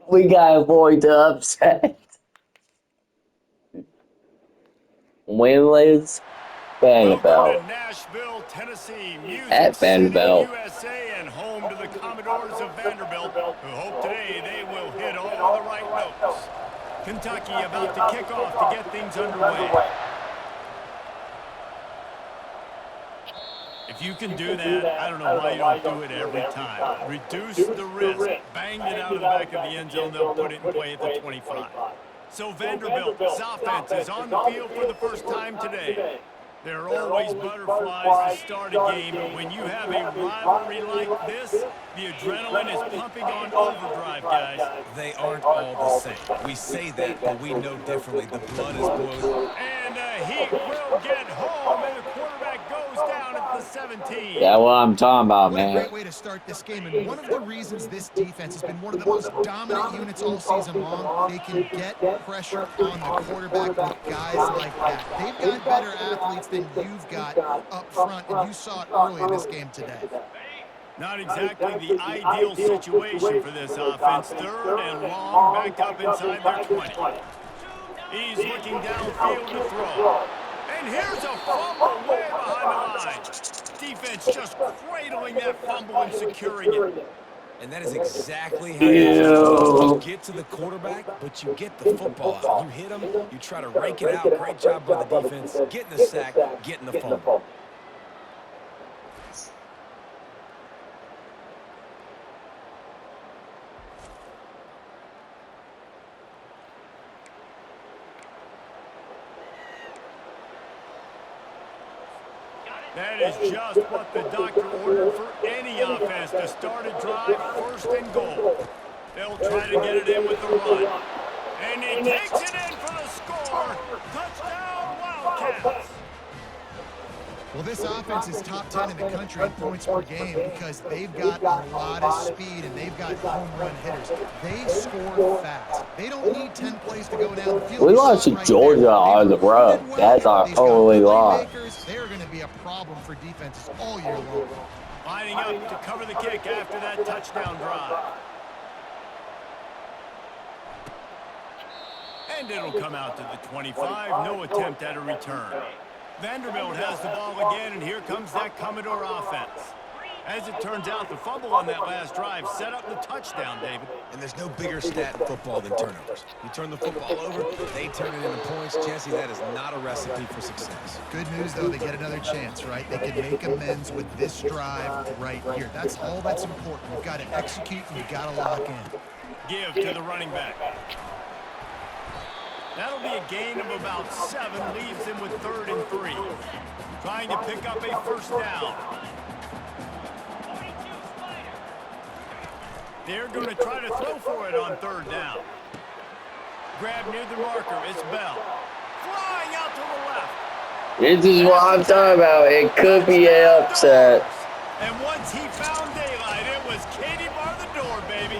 We gotta avoid the upset. Winless Welcome Vanderbilt. to Nashville, Tennessee, Music At City, Vanderbilt. USA, and home to the Commodores of Vanderbilt, who hope today they will hit all the right notes. Kentucky about to kick off to get things underway. If you can do that, I don't know why you don't do it every time. Reduce the risk. Banged it out of the back of the end zone. They'll put it in play at the 25. So Vanderbilt's offense is on the field for the first time today. There are always butterflies to start a game, but when you have a rivalry like this, the adrenaline is pumping on overdrive, guys. They aren't all the same. We say that, but we know differently. The blood is boiling. And the heat will get home, and the quarterback goes down at the 17. That's what I'm talking about, What a man. great way to start this game, and one of the reasons this defense has been one of the most dominant units all season long, they can get pressure on the quarterback with guys like that. They've got better athletes than you've got up front, and you saw it early in this game today. Not exactly the ideal situation for this offense. Third and long, back up inside their 20. He's looking downfield to throw. And here's a fumble way behind the line. Defense just cradling that fumble and securing it. And that is exactly how you do. You get to the quarterback, but you get the football out. You hit him, you try to rake it out. Great job by the defense. Getting the sack, getting the fumble. That is just what the doctor ordered for any offense to start a drive, first and goal. They'll try to get it in with the run. And he takes it in for the score. Touchdown, Wildcats. Well, this offense is top 10 in the country in points per game because they've got a lot of speed and they've got home run hitters. They score fast. They don't need 10 plays to go down the field. We lost to Georgia on the road. That's our only loss. They're going to be a problem for defenses all year long. Lining up to cover the kick after that touchdown drive. And it'll come out to the 25. No attempt at a return. Vanderbilt has the ball again, and here comes that Commodore offense. As it turns out, the fumble on that last drive set up the touchdown, David. And there's no bigger stat in football than turnovers. You turn the football over, they turn it into points. Jesse, that is not a recipe for success. Good news, though, they get another chance, right? They can make amends with this drive right here. That's all that's important. You've got to execute, and you've got to lock in. Give to the running back. That'll be a gain of about 7, leaves him with 3rd and 3. Trying to pick up a first down. They're going to try to throw for it on 3rd down. Grab near the marker, it's Bell. Flying out to the left. This is what I'm talking about. It could be an upset. And once he found daylight, it was Katie bar the door, baby.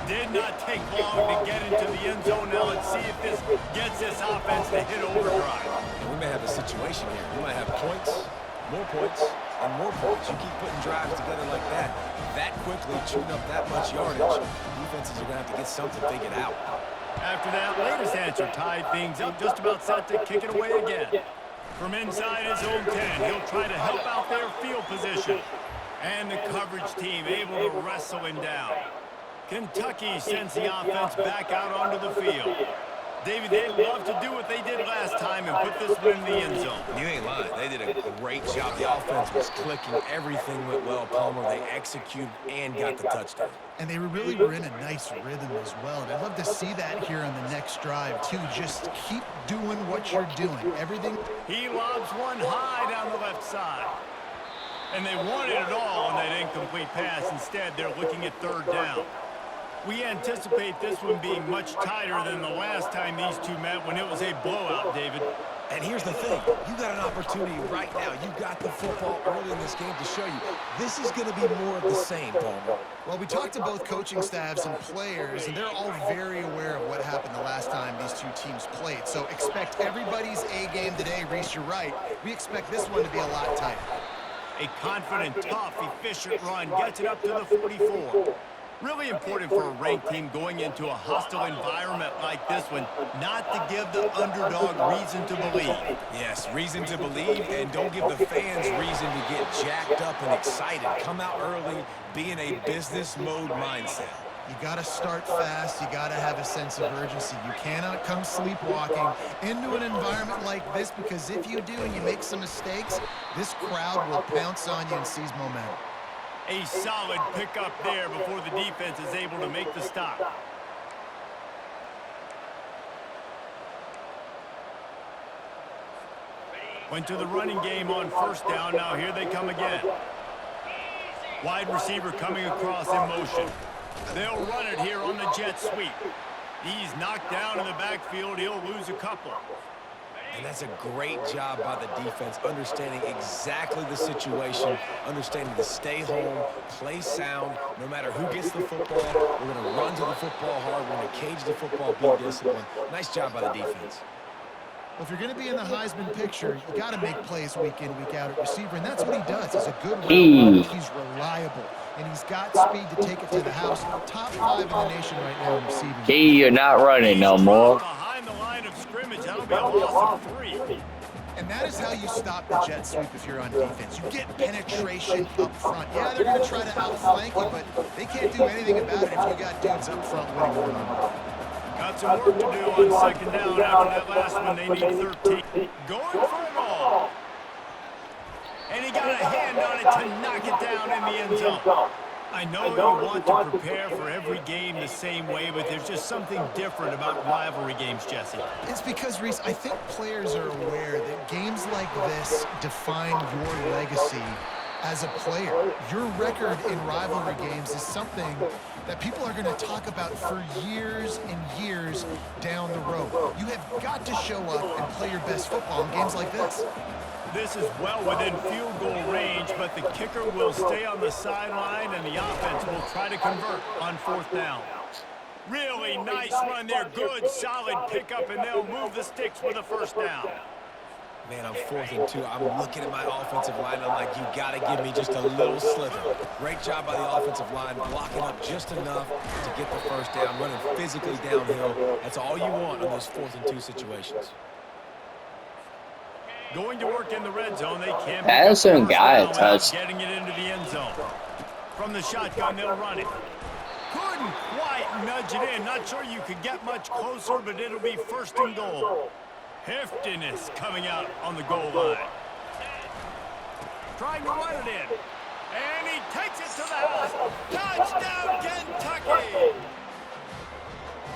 Did not take long to get into the end zone. Now let's see if this gets this offense to hit overdrive. And we may have a situation here. We might have points, and more points. You keep putting drives together like that quickly, chewing up that much yardage. Defenses are going to have to get something figured out. After that latest answer tied things up, just about set to kick it away again. From inside his own 10, he'll try to help out their field position. And the coverage team able to wrestle him down. Kentucky sends the offense back out onto the field. David, they'd love to do what they did last time and put this one in the end zone. You ain't lying. They did a great job. The offense was clicking. Everything went well, Palmer. They executed and got the touchdown. And they really were in a nice rhythm as well. And I'd love to see that here on the next drive, too. Just keep doing what you're doing. Everything. He lobs one high down the left side. And they wanted it all on that incomplete pass. Instead, they're looking at 3rd down. We anticipate this one being much tighter than the last time these two met when it was a blowout, David. And here's the thing. You got an opportunity right now. You got the football early in this game to show you. This is going to be more of the same, Palmer. Well, we talked to both coaching staffs and players, and they're all very aware of what happened the last time these two teams played. So expect everybody's A game today. Reese, you're right. We expect this one to be a lot tighter. A confident, tough, efficient run gets it up to the 44. Really important for a ranked team going into a hostile environment like this one, not to give the underdog reason to believe. Yes, reason to believe, and don't give the fans reason to get jacked up and excited. Come out early, be in a business mode mindset. You got to start fast. You got to have a sense of urgency. You cannot come sleepwalking into an environment like this, because if you do and you make some mistakes, this crowd will pounce on you and seize momentum. A solid pickup there before the defense is able to make the stop. Went to the running game on first down. Now here they come again. Wide receiver coming across in motion. They'll run it here on the jet sweep. He's knocked down in the backfield. He'll lose a couple. And that's a great job by the defense, understanding exactly the situation, understanding to stay home, play sound. No matter who gets the football, we're going to run to the football hard. We're going to cage the football, be disciplined. Nice job by the defense. Well, if you're going to be in the Heisman picture, you got to make plays week in, week out at receiver, and that's what he does. He's a good runner. He's reliable, and he's got speed to take it to the house. Top 5 in the nation right now in receiving. You're not running no more. Behind the line of scrimmage, that'll be a loss of 3. And that is how you stop the jet sweep if you're on defense. You get penetration up front. Yeah, they're going to try to outflank you, but they can't do anything about it if you got dudes up front winning the run. Got some work to do on second down after that last one. They need 13. Going for it all. And he got a hand on it to knock it down in the end zone. I know you want to prepare for every game the same way, but there's just something different about rivalry games, Jesse. It's because, Reese, I think players are aware that games like this define your legacy as a player. Your record in rivalry games is something that people are going to talk about for years and years down the road. You have got to show up and play your best football in games like this. This is well within field goal range, but the kicker will stay on the sideline, and the offense will try to convert on fourth down. Really nice run there. Good, solid pickup, and they'll move the sticks with a first down. Man, I'm 4th and 2. I'm looking at my offensive line. I'm like, you got to give me just a little slither. Great job by the offensive line, blocking up just enough to get the first down, running physically downhill. That's all you want in those 4th and 2 situations. Going to work in the red zone. They can't That's some guy touch. getting it into the end zone. From the shotgun, they'll run it. Couldn't quite nudge it in. Not sure you could get much closer, but it'll be first and goal. Heftiness coming out on the goal line. Trying to run it in. And he takes it to the house. Touchdown, Kentucky!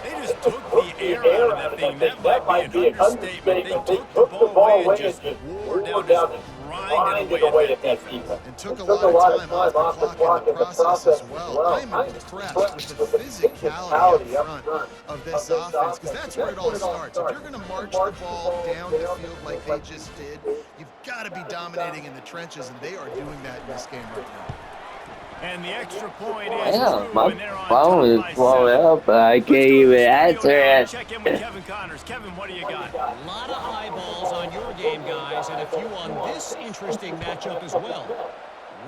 They just took the air out of that thing. That might be an understatement. They took the ball away and just wore down, just grinding away at that defense. And took a lot of time off the clock in the process as well. I'm impressed with the physicality up front of this offense, because that's where it all starts. If you're going to march the ball down the field like they just did, you've got to be dominating in the trenches, and they are doing that in this game right now. And the extra point is my phone is blowing up, but I can't even answer it. Check in with Kevin Connors. Kevin, what do you got? A lot of eyeballs on your game, guys, and a few on this interesting matchup as well.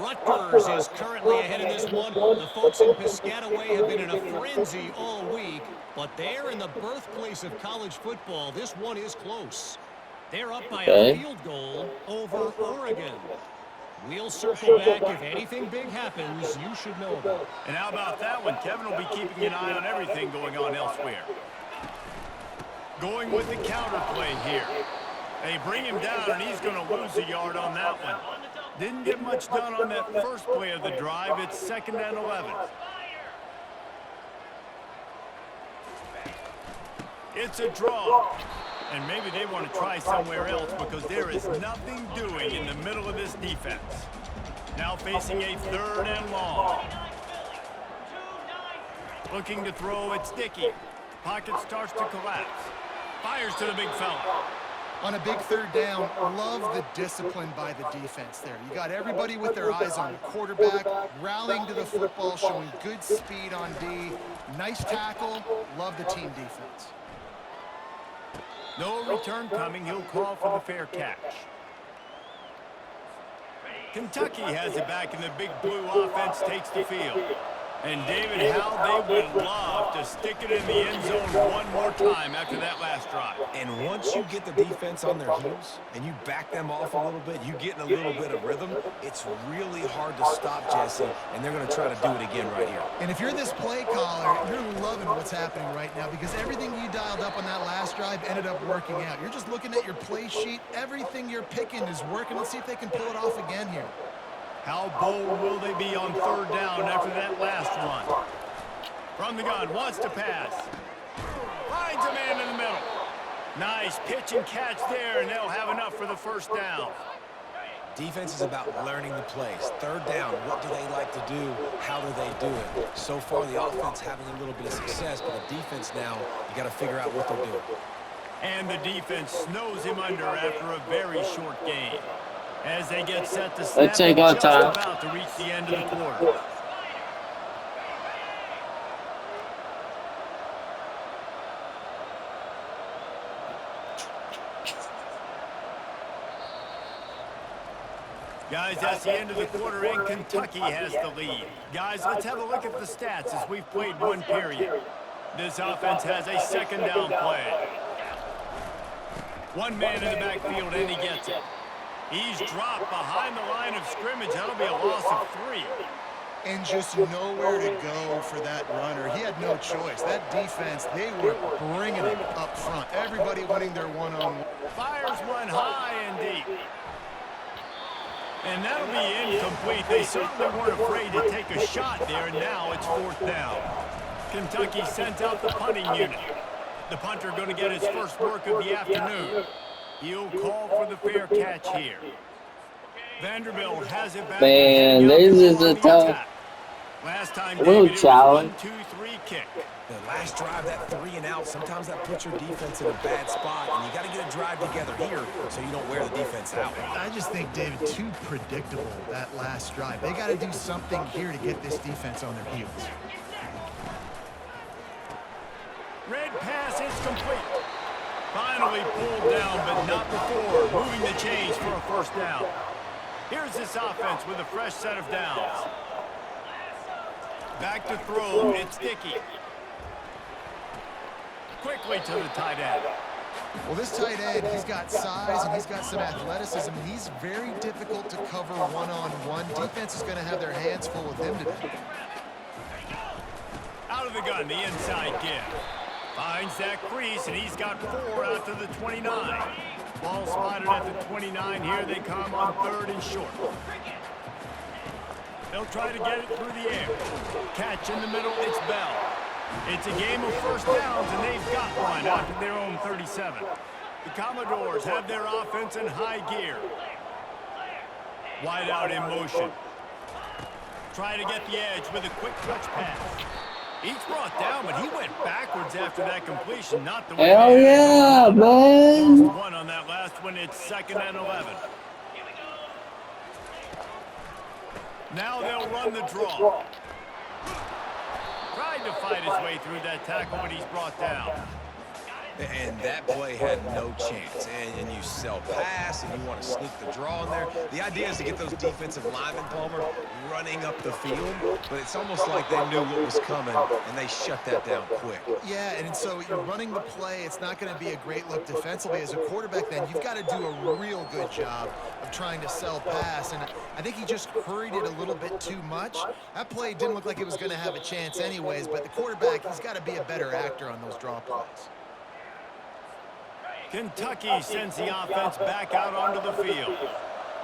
Rutgers is currently ahead in this one. The folks in Piscataway have been in a frenzy all week, but they're in the birthplace of college football. This one is close. They're up by a field goal over Oregon. We'll circle back. If anything big happens, you should know about it. And how about that one? Kevin will be keeping an eye on everything going on elsewhere. Going with the counter play here. They bring him down, and he's going to lose a yard on that one. Didn't get much done on that first play of the drive. It's 2nd and 11. It's a draw. And maybe they want to try somewhere else, because there is nothing doing in the middle of this defense. Now facing a 3rd and long. Looking to throw, it's Dickey. Pocket starts to collapse. Fires to the big fella. On a big 3rd down, love the discipline by the defense there. You got everybody with their eyes on the quarterback, rallying to the football, showing good speed on D. Nice tackle. Love the team defense. No return coming. He'll call for the fair catch. Kentucky has it back, and the big blue offense takes the field. And, David, how they would love to stick it in the end zone one more time after that last drive. And once you get the defense on their heels and you back them off a little bit, you get in a little bit of rhythm, it's really hard to stop, Jesse, and they're going to try to do it again right here. And if you're this play caller, you're loving what's happening right now because everything you dialed up on that last drive ended up working out. You're just looking at your play sheet. Everything you're picking is working. Let's see if they can pull it off again here. How bold will they be on third down after that last run? From the gun, wants to pass. Finds a man in the middle. Nice pitch and catch there, and they'll have enough for the first down. Defense is about learning the plays. Third down, what do they like to do? How do they do it? So far, the offense having a little bit of success, but the defense now, you got to figure out what they're doing. And the defense snows him under after a very short game. As they get set to snap, Let's take our just time. about to reach the end of the quarter. Guys, that's the end of the quarter, and Kentucky has the lead. Guys, let's have a look at the stats as we've played one period. This offense has a second down play. One man in the backfield, and he gets it. He's dropped behind the line of scrimmage. That'll be a loss of 3. And just nowhere to go for that runner. He had no choice. That defense, they were bringing it up front. Everybody winning their one-on-one. Fires one high and deep. And that'll be incomplete. They certainly weren't afraid to take a shot there, and now it's fourth down. Kentucky sent out the punting unit. The punter going to get his first work of the afternoon. He'll call for the fair catch here. Vanderbilt has it back. Man, this is a tough Last time, little David, it was challenge. 1-2-3 kick. The last drive, that 3 and out, sometimes that puts your defense in a bad spot, and you got to get a drive together here so you don't wear the defense out. I just think, David, too predictable that last drive. They got to do something here to get this defense on their heels. Red pass is complete. Finally pulled down, but not before moving the chains for a first down. Here's this offense with a fresh set of downs. Back to throw, it's Dickey. Quickly to the tight end. Well, this tight end, he's got size and he's got some athleticism. He's very difficult to cover one-on-one. Defense is going to have their hands full with him today. Out of the gun, the inside give. Finds that crease, and he's got 4 out to the 29. Ball spotted at the 29. Here they come on third and short. They'll try to get it through the air. Catch in the middle, it's Bell. It's a game of first downs, and they've got one out to their own 37. The Commodores have their offense in high gear. Wide out in motion. Try to get the edge with a quick touch pass. He's brought down, but he went backwards after that completion, not the way. Hell yeah, man. Lost 1 on that last one. It's 2nd and 11. Now they'll run the draw. Tried to fight his way through that tackle, but he's brought down. And that play had no chance. And you sell pass, and you want to sneak the draw in there. The idea is to get those defensive linemen, Palmer, running up the field. But it's almost like they knew what was coming, and they shut that down quick. Yeah, and so you're running the play. It's not going to be a great look defensively. As a quarterback, then, you've got to do a real good job of trying to sell pass. And I think he just hurried it a little bit too much. That play didn't look like it was going to have a chance anyways. But the quarterback, he's got to be a better actor on those draw plays. Kentucky sends the offense back out onto the field.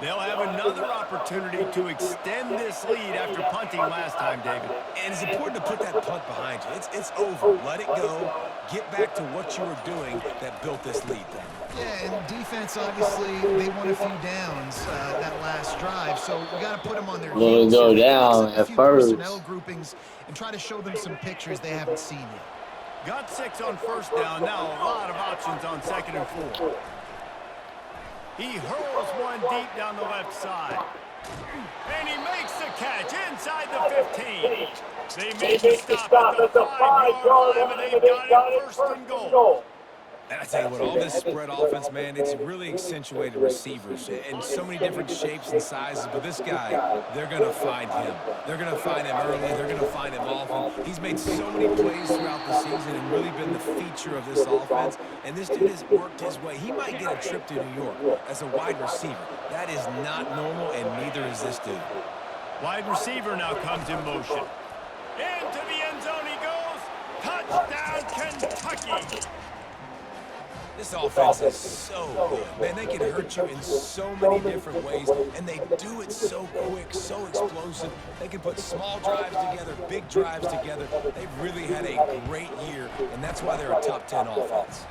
They'll have another opportunity to extend this lead after punting last time, David. And it's important to put that punt behind you. It's over. Let it go. Get back to what you were doing that built this lead. Yeah, and defense, obviously, they won a few downs that last drive, so we got to put them on their heels. Go down at first. Personnel groupings and try to show them some pictures they haven't seen yet. Got 6 on first down. Now a lot of options on 2nd and 4. He hurls one deep down the left side. And he makes the catch inside the 15. They made the stop at the 5-yard line, and they've got it 1st and goal. And I tell you what, all this spread offense, man, it's really accentuated receivers in so many different shapes and sizes. But this guy, they're going to find him. They're going to find him early. They're going to find him often. He's made so many plays throughout the season and really been the feature of this offense. And this dude has worked his way. He might get a trip to New York as a wide receiver. That is not normal, and neither is this dude. Wide receiver now comes in motion. Into the end zone he goes. Touchdown, Kentucky. This offense is so good. Man, they can hurt you in so many different ways, and they do it so quick, so explosive. They can put small drives together, big drives together. They've really had a great year, and that's why they're a top 10 offense.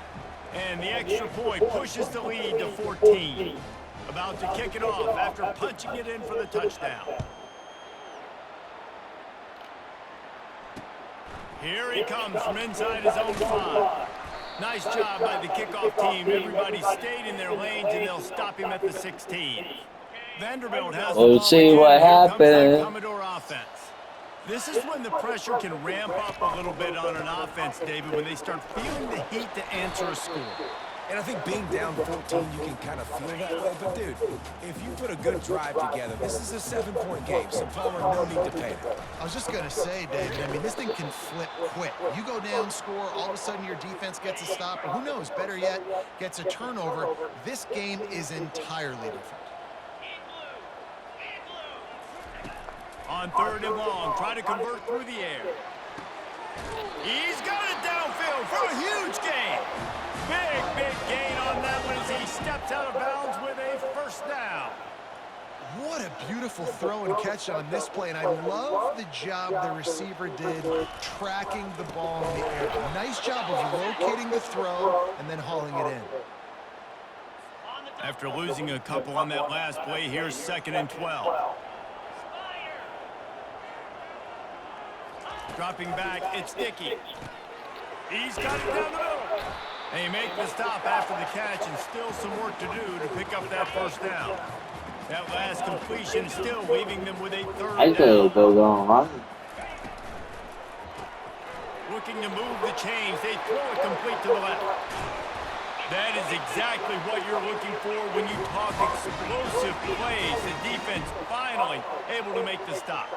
And the extra point pushes the lead to 14. About to kick it off after punching it in for the touchdown. Here he comes from inside his own 5. Nice job by the kickoff team. Everybody stayed in their lanes, and they'll stop him at the 16. Vanderbilt has the ball. We'll see what happens. Commodore offense. This is when the pressure can ramp up a little bit on an offense, David, when they start feeling the heat to answer a score. And I think being down 14, you can kind of feel that way. But, dude, if you put a good drive together, this is a 7-point game, so Palmer, no need to panic. I was just going to say, David, I mean, this thing can flip quick. You go down, score, all of a sudden your defense gets a stop, or who knows, better yet, gets a turnover. This game is entirely different. On 3rd and long, try to convert through the air. He's got it downfield for a huge gain. Big gain on that one as he steps out of bounds with a first down. What a beautiful throw and catch on this play, and I love the job the receiver did tracking the ball in the air. Nice job of locating the throw and then hauling it in. After losing a couple on that last play, here's 2nd and 12. Dropping back, it's Dickey. He's got it down the middle. They make the stop after the catch, and still some work to do to pick up that first down. That last completion still leaving them with a 3rd I could down. go on. Looking to move the chains, they throw it complete to the left. That is exactly what you're looking for when you talk explosive plays. The defense finally able to make the stop.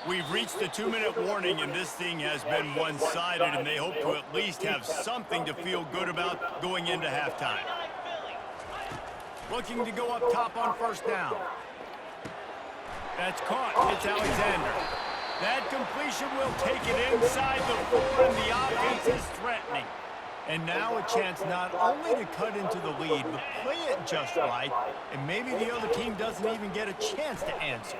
We've reached the 2-minute warning, and this thing has been one-sided, and they hope to at least have something to feel good about going into halftime. Looking to go up top on first down. That's caught. It's Alexander. That completion will take it inside the 4, and the offense is threatening. And now a chance not only to cut into the lead, but play it just right, and maybe the other team doesn't even get a chance to answer.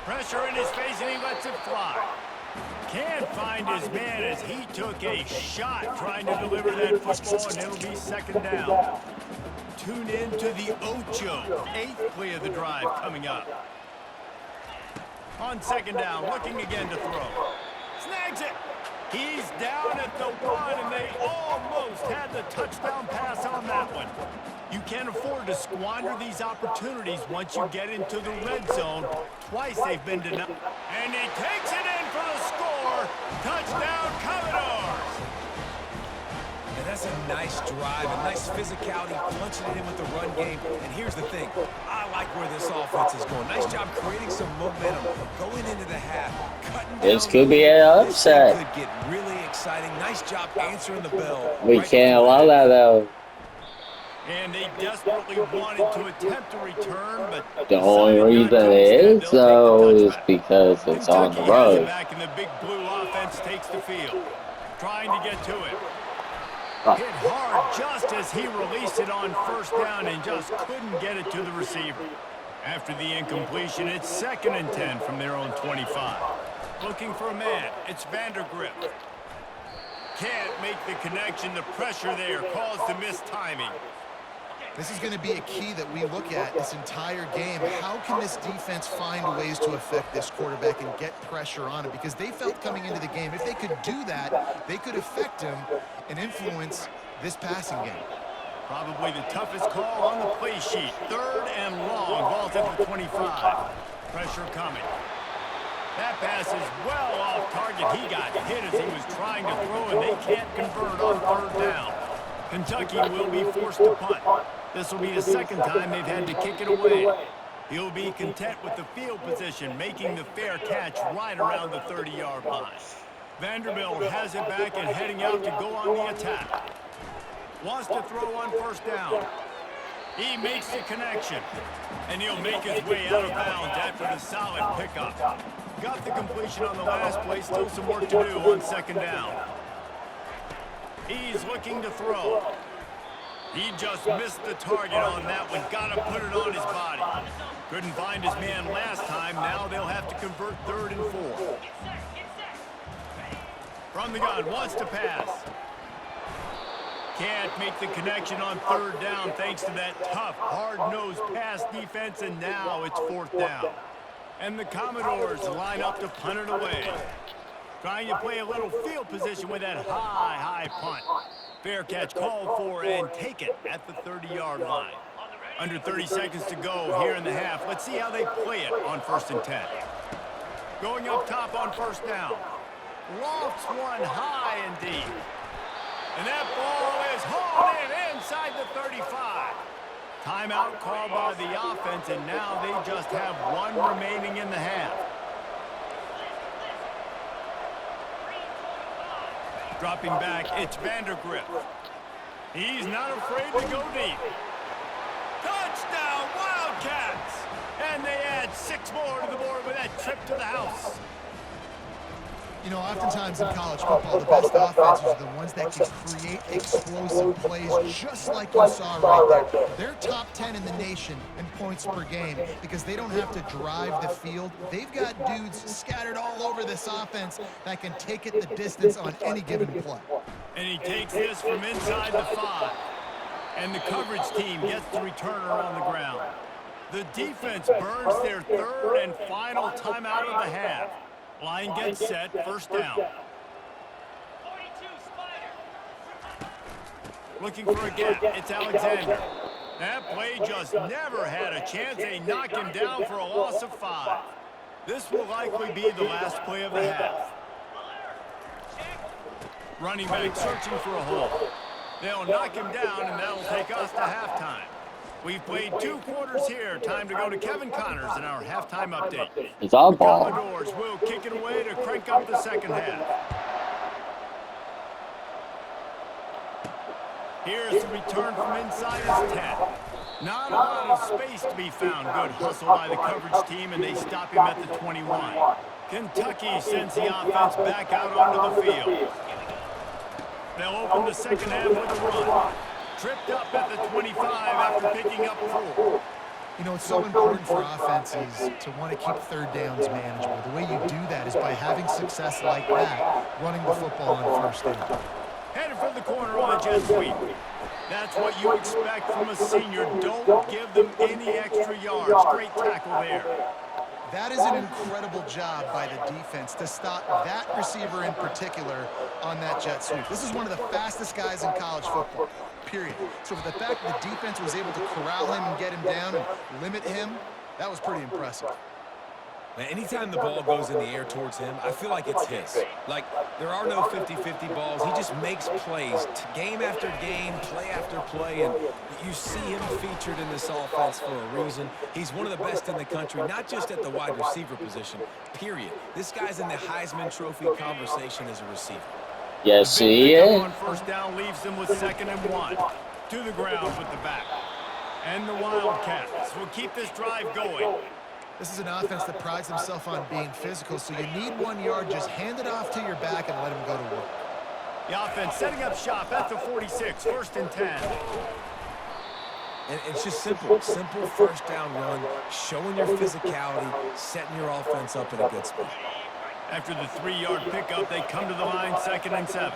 Pressure in his face, and he lets it fly. Can't find his man as he took a shot trying to deliver that football, and it'll be 2nd down. Tune in to the Ocho, 8th play of the drive coming up. On 2nd down, looking again to throw. Snags it. He's down at the 1, and they almost had the touchdown pass on that one. You can't afford to squander these opportunities once you get into the red zone. Twice they've been denied. And he takes it in for the score. Touchdown, Commodores. And that's a nice drive, a nice physicality, punching it in with the run game. And here's the thing. I like where this offense is going. Nice job creating some momentum, going into the half, cutting down. This could be an upset. This could get really exciting. Nice job answering the bell. We can't allow that, though. And they desperately wanted to attempt a return, but The only reason it is, though, is because it's on the road. Back in the big blue offense takes the field. Trying to get to it. Hit hard just as he released it on first down and just couldn't get it to the receiver. After the incompletion, it's 2nd and 10 from their own 25. Looking for a man, it's Vanderbilt. Can't make the connection. The pressure there caused the missed timing. This is going to be a key that we look at this entire game. How can this defense find ways to affect this quarterback and get pressure on him? Because they felt coming into the game, if they could do that, they could affect him and influence this passing game. Probably the toughest call on the play sheet. 3rd and long. Ball's at the 25. Pressure coming. That pass is well off target. He got hit as he was trying to throw, and they can't convert on third down. Kentucky will be forced to punt. This will be the second time they've had to kick it away. He'll be content with the field position, making the fair catch right around the 30-yard line. Vanderbilt has it back and heading out to go on the attack. Wants to throw on first down. He makes the connection, and he'll make his way out of bounds after the solid pickup. Got the completion on the last play, still some work to do on second down. He's looking to throw. He just missed the target on that one. Got to put it on his body. Couldn't find his man last time. Now they'll have to convert 3rd and 4. From the gun, wants to pass. Can't make the connection on 3rd down thanks to that tough, hard-nosed pass defense, and now it's 4th down. And the Commodores line up to punt it away. Trying to play a little field position with that high punt. Fair catch called for and taken at the 30-yard line. Under 30 seconds to go here in the half. Let's see how they play it on 1st and 10. Going up top on 1st down. Lofts one high and deep. And that ball is hauled in inside the 35. Timeout called by the offense, and now they just have one remaining in the half. Dropping back, it's Vanderbilt. He's not afraid to go deep. Touchdown, Wildcats! And they add 6 more to the board with that trip to the house. You know, oftentimes in college football, the best offenses are the ones that can create explosive plays, just like you saw right there. They're top 10 in the nation in points per game because they don't have to drive the field. They've got dudes scattered all over this offense that can take it the distance on any given play. And he takes this from inside the 5. And the coverage team gets the returner on the ground. The defense burns their 3rd and final timeout of the half. Line gets set, 1st down. Looking for a gap, it's Alexander. That play just never had a chance. They knock him down for a loss of 5. This will likely be the last play of the half. Running back searching for a hole. They'll knock him down, and that'll take us to halftime. We've played 2 quarters here. Time to go to Kevin Connors in our halftime update. It's all The ball. Commodores will kick it away to crank up the second half. Here's the return from inside his 10. Not a lot of space to be found. Good hustle by the coverage team, and they stop him at the 21. Kentucky sends the offense back out onto the field. They'll open the second half with a run. Tripped up at the 25 after picking up 4. You know, it's so important for offenses to want to keep 3rd downs manageable. The way you do that is by having success like that, running the football on 1st down. Headed for the corner on the jet sweep. That's what you expect from a senior. Don't give them any extra yards. Great tackle there. That is an incredible job by the defense to stop that receiver in particular on that jet sweep. This is one of the fastest guys in college football, period. So for the fact that the defense was able to corral him and get him down and limit him, that was pretty impressive. Now, anytime the ball goes in the air towards him, I feel like it's his. Like, there are no 50-50 balls. He just makes plays, game after game, play after play, and you see him featured in this offense for a reason. He's one of the best in the country, not just at the wide receiver position, period. This guy's in the Heisman Trophy conversation as a receiver. Yes, The big he pickup is. on 1st down leaves them with 2nd and 1. To the ground with the back. And the Wildcats will keep this drive going. This is an offense that prides himself on being physical, so you need 1 yard, just hand it off to your back and let him go to work. The offense setting up shop at the 46, 1st and 10. And it's just simple 1st down run, showing your physicality, setting your offense up in a good spot. After the 3-yard pickup, they come to the line, 2nd and 7.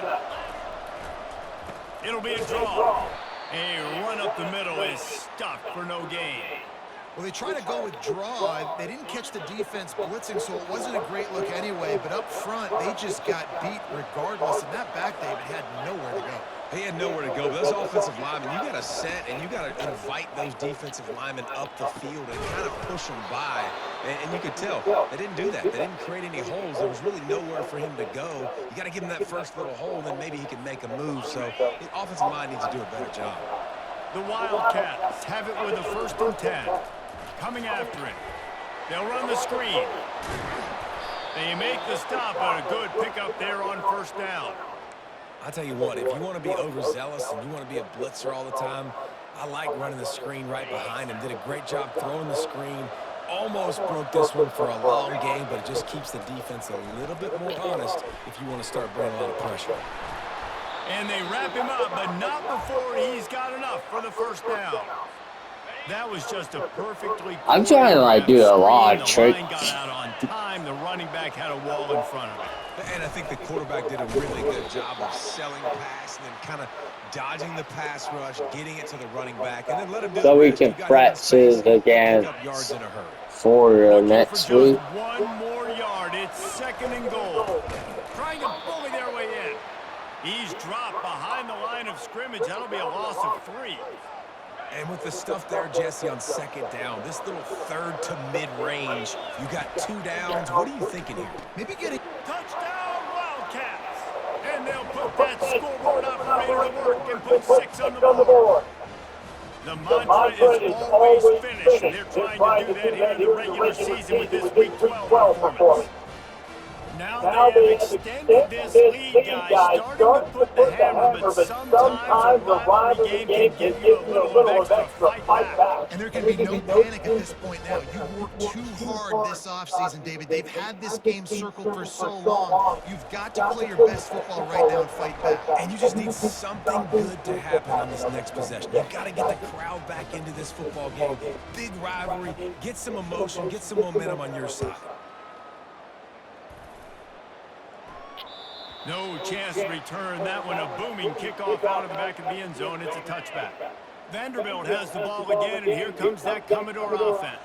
It'll be a draw. A run up the middle is stuck for no gain. Well, they tried to go with draw. They didn't catch the defense blitzing, so it wasn't a great look anyway. But up front, they just got beat regardless. And that back, David, had nowhere to go. He had nowhere to go. But those offensive linemen, you got to set and you got to invite those defensive linemen up the field and kind of push them by. And you could tell they didn't do that. They didn't create any holes. There was really nowhere for him to go. You got to give him that first little hole, then maybe he can make a move. So the offensive line needs to do a better job. The Wildcats have it with a 1st and 10. Coming after it. They'll run the screen. They make the stop, but a good pickup there on 1st down. I'll tell you what, if you want to be overzealous and you want to be a blitzer all the time, I like running the screen right behind him. Did a great job throwing the screen. Almost broke this one for a long game, but it just keeps the defense a little bit more honest if you want to start bringing a lot of pressure. And they wrap him up, but not before he's got enough for the 1st down. That was just a perfectly... I'm trying to like do a lot of tricks. The line got out on time. The running back had a wall in front of it. And I think the quarterback did a really good job of selling pass and then kind of dodging the pass rush, getting it to the running back, and then let him do So the we rest. can practice again for next week. One more yard. It's 2nd and goal. Trying to bully their way in. He's dropped behind the line of scrimmage. That'll be a loss of 3. And with the stuff there, Jesse, on 2nd down, this little 3rd to mid-range, you got 2 downs. What are you thinking here? Maybe getting... Touchdown, Wildcats! And they'll put that scoreboard operator to work and put 6 on the board. The mantra is always finish, and they're trying to do that here in the regular season with this Week 12 performance. Now they have extended this lead, guys, starting to put the hammer, but sometimes a rivalry game can give you a little extra fight back. And there can be no panic at this point now. You've worked too hard this offseason, David. They've had this game circled for so long. You've got to play your best football right now and fight back. And you just need something good to happen on this next possession. You've got to get the crowd back into this football game. Big rivalry, get some emotion, get some momentum on your side. No chance to return that one. A booming kickoff out of the back of the end zone. It's a touchback. Vanderbilt has the ball again, and here comes that Commodore offense.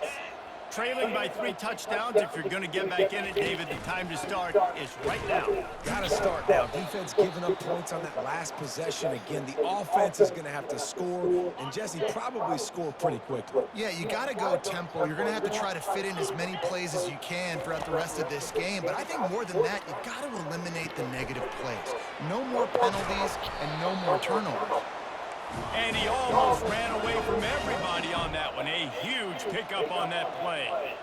Trailing by 3 touchdowns. If you're going to get back in it, David, the time to start is right now. Got to start now. Defense giving up points on that last possession. Again, the offense is going to have to score, and Jesse probably score pretty quickly. Yeah, you got to go tempo. You're going to have to try to fit in as many plays as you can throughout the rest of this game. But I think more than that, you've got to eliminate the negative plays. No more penalties and no more turnovers. And he almost ran away from everybody on that one. A huge pickup on that play.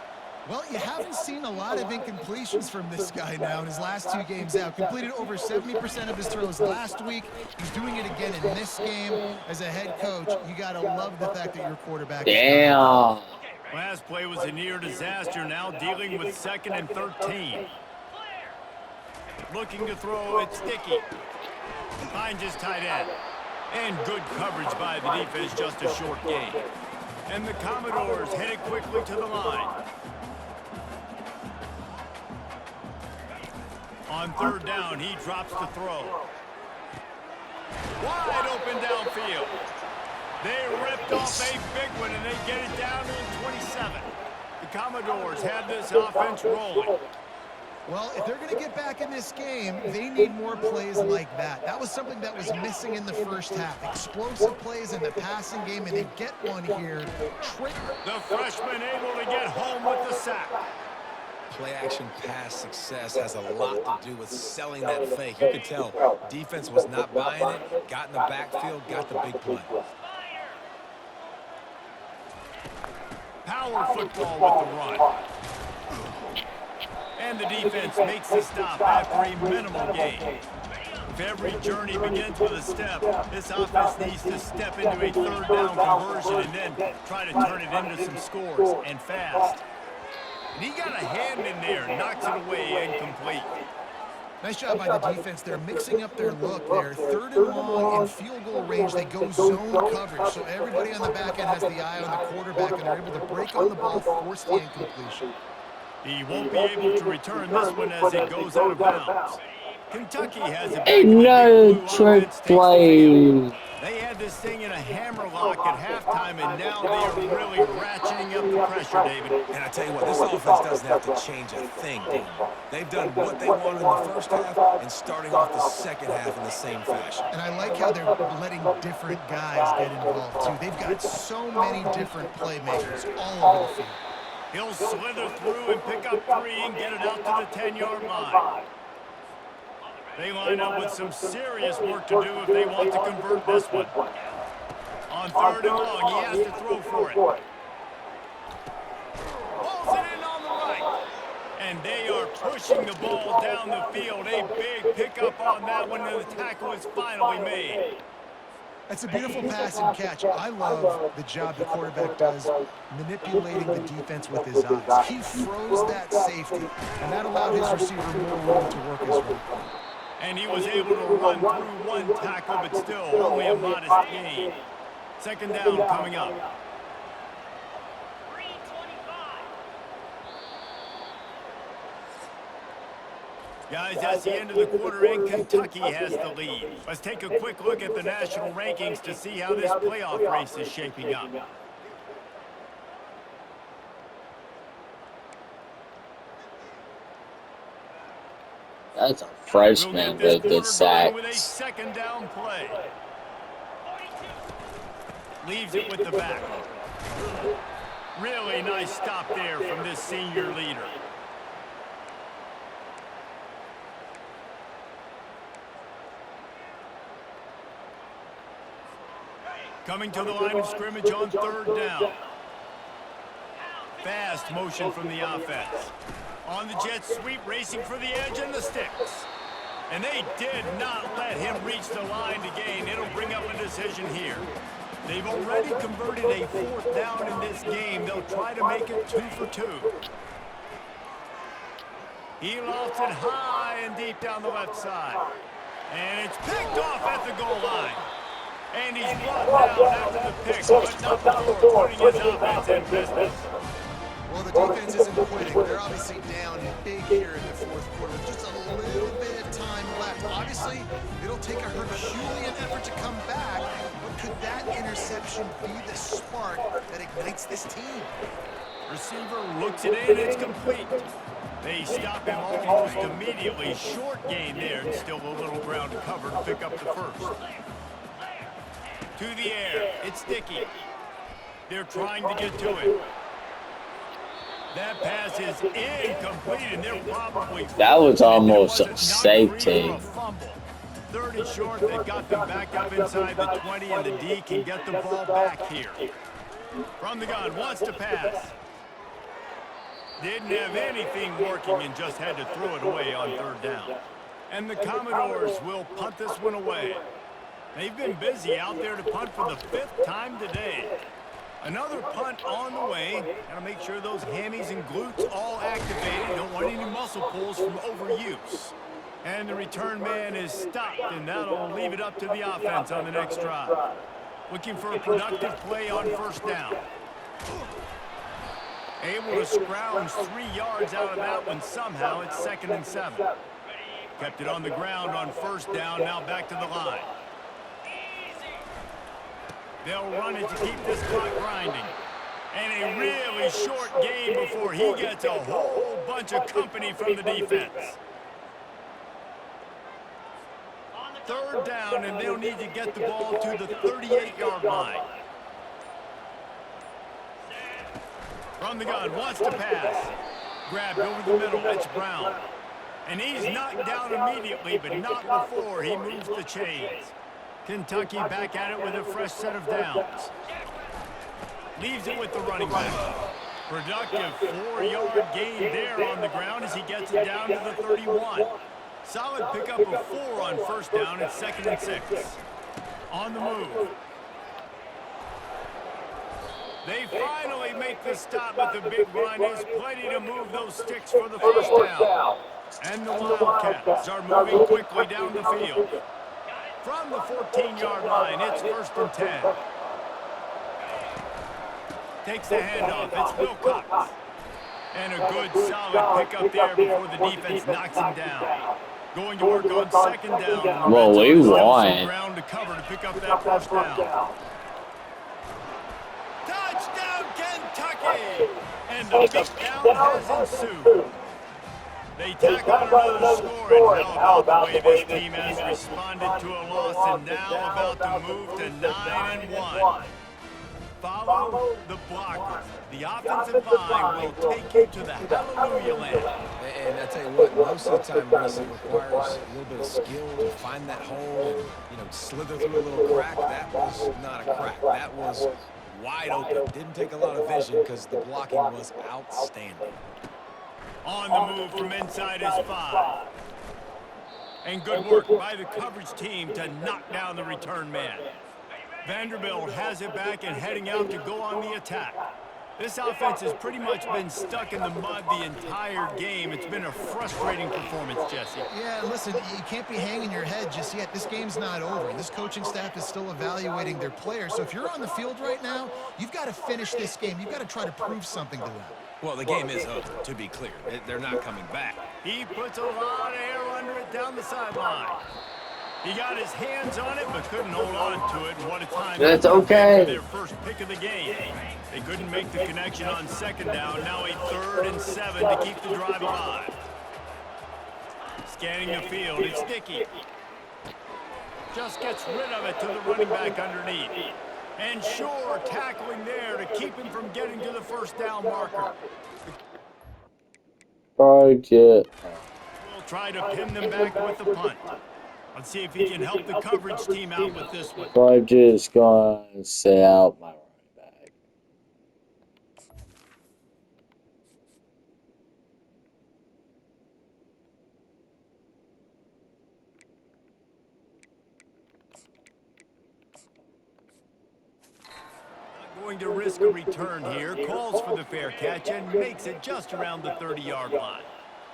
Well, you haven't seen a lot of incompletions from this guy now in his last 2 games out. Completed over 70% of his throws last week. He's doing it again in this game. As a head coach, you got to love the fact that your quarterback Damn. Last play was a near disaster. Now dealing with 2nd and 13. Looking to throw, it's Sticky. Finds his tight end. And good coverage by the defense, just a short gain. And the Commodores headed quickly to the line. On 3rd down, he drops the throw. Wide open downfield. They ripped off a big one, and they get it down to the 27. The Commodores have this offense rolling. Well, if they're going to get back in this game, they need more plays like that. That was something that was missing in the first half. Explosive plays in the passing game, and they get one here. The freshman able to get home with the sack. Play-action pass success has a lot to do with selling that fake. You could tell defense was not buying it, got in the backfield, got the big play. Power football with the run. And the defense makes the stop after a minimal gain. If every journey begins with a step, this offense needs to step into a 3rd down conversion and then try to turn it into some scores, and fast. And he got a hand in there, knocks it away, incomplete. Nice job by the defense. They're mixing up their look. They're 3rd and long in field goal range. They go zone coverage, so everybody on the back end has the eye on the quarterback, and they're able to break on the ball, force the incompletion. He won't be able to return this one as it goes out of bounds. Kentucky has a Ain't no trick play. They had this thing in a hammerlock at halftime, and now they are really ratcheting up the pressure, David. And I tell you what, this offense doesn't have to change a thing, Dean. They've done what they wanted in the first half and starting off the second half in the same fashion. And I like how they're letting different guys get involved, too. They've got so many different playmakers all over the field. He'll slither through and pick up 3 and get it out to the 10-yard line. They line up with some serious work to do if they want to convert this one. On 3rd and long, he has to throw for it. Pulls it in on the right. And they are pushing the ball down the field. A big pickup on that one, and the tackle is finally made. That's a beautiful pass and catch. I love the job the quarterback does manipulating the defense with his eyes. He froze that safety, and that allowed his receiver more room to work his way. And he was able to run through one tackle, but still only a modest gain. 2nd down coming up. Guys, that's the end of the quarter, and Kentucky has the lead. Let's take a quick look at the national rankings to see how this playoff race is shaping up. That's a freshman with the sack. With a 2nd down play. Leaves it with the back. Really nice stop there from this senior leader. Coming to the line of scrimmage on 3rd down. Fast motion from the offense. On the jet sweep, racing for the edge and the sticks. And they did not let him reach the line to gain. It'll bring up a decision here. They've already converted a 4th down in this game. They'll try to make it 2 for 2. He lofts it high and deep down the left side. And it's picked off at the goal line. And he's brought down after the pick, but not before putting his offense in business. Well, the defense isn't quitting. They're obviously down big here in the 4th quarter with just a little bit of time left. Obviously, it'll take a Herculean effort to come back, but could that interception be the spark that ignites this team? Receiver looks it in, it's complete. They stop him almost immediately. Short gain there, and still a little ground to cover to pick up the 1st. To the air, it's Dickey. They're trying to get to it. That pass is incomplete, and they're probably... That was almost a safety. 30 short, they got them back up inside the 20, and the D can get the ball back here. From the gun, wants to pass. Didn't have anything working and just had to throw it away on 3rd down. And the Commodores will punt this one away. They've been busy out there to punt for the 5th time today. Another punt on the way. Got to make sure those hammies and glutes all activated. Don't want any muscle pulls from overuse. And the return man is stopped, and that'll leave it up to the offense on the next drive. Looking for a productive play on 1st down. Able to scrounge 3 yards out of that one somehow. It's 2nd and 7. Kept it on the ground on 1st down. Now back to the line. They'll run it to keep this clock grinding. And a really short game before he gets a whole bunch of company from the defense. 3rd down, and they'll need to get the ball to the 38-yard line. From the gun, wants to pass. Grabbed over the middle, it's Brown. And he's knocked down immediately, but not before he moves the chains. Kentucky back at it with a fresh set of downs. Leaves it with the running back. Productive 4-yard gain there on the ground as he gets it down to the 31. Solid pickup of 4 on 1st down. It's 2nd and 6. On the move. They finally make the stop, but the big run is plenty to move those sticks for the 1st down. And the Wildcats are moving quickly down the field. From the 14-yard line, it's 1st and 10. Takes the handoff. It's Wilcox. And a good, solid pickup there before the defense knocks him down. Going to work on 2nd down. Well, we won. Ground to cover to pick up that 1st down. Touchdown, Kentucky! And the beatdown has ensued. They tack on another score, and how about the way this team has responded to a loss and now about to move to 9-1. follow the blockers. The offensive line will take you to the hallelujah land. And I tell you what, most of the time, Reese, it requires a little bit of skill to find that hole and, slither through a little crack. That was not a crack. That was wide open. Didn't take a lot of vision because the blocking was outstanding. On the move from inside his 5. And good work by the coverage team to knock down the return man. Vanderbilt has it back and heading out to go on the attack. This offense has pretty much been stuck in the mud the entire game. It's been a frustrating performance, Jesse. Yeah, listen, you can't be hanging your head just yet. This game's not over. This coaching staff is still evaluating their players. So if you're on the field right now, you've got to finish this game. You've got to try to prove something to them. Well, the game is over, to be clear. They're not coming back. He puts a lot of air under it down the sideline. He got his hands on it, but couldn't hold on to it. And what a time. That's okay. Their first pick of the game. They couldn't make the connection on second down. Now a 3rd and 7 to keep the drive alive. Scanning the field, it's Dickey. Just gets rid of it to the running back underneath. And sure, tackling there to keep him from getting to the first down marker. Project. We'll try to pin them back with the punt. Let's see if he can help the coverage team out with this one. Project's gonna set out my running back. Going to risk a return here, calls for the fair catch and makes it just around the 30-yard line.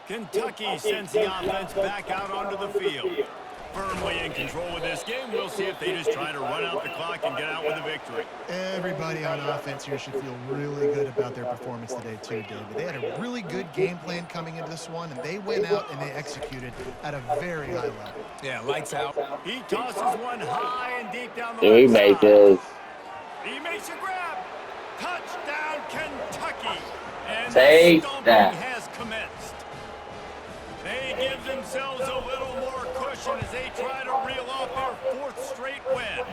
Kentucky sends the offense back out onto the field. Firmly in control of this game. We'll see if they just try to run out the clock and get out with a victory. Everybody on offense here should feel really good about their performance today too, David. They had a really good game plan coming into this one, and they went out and they executed at a very high level. Yeah, lights out. He tosses one high and deep down the We left make side. this. He makes a grab. Touchdown, Kentucky. And Take the stomping that. has commenced. They give themselves a little more cushion as they try to reel off their 4th straight win.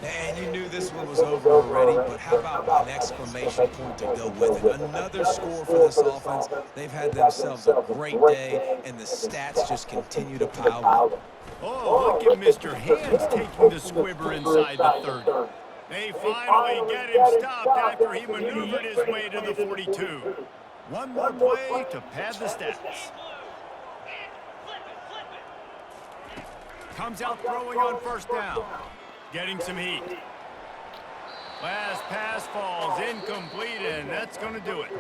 And you knew this one was over already, but how about an exclamation point to go with it? Another score for this offense. They've had themselves a great day, and the stats just continue to pile up. Oh, look at Mr. Hands taking the squibber inside the 30. They finally get him stopped after he maneuvered his way to the 42. One more play to pad the stats. Comes out throwing on first down. Getting some heat. Last pass falls incomplete, and that's going to do it.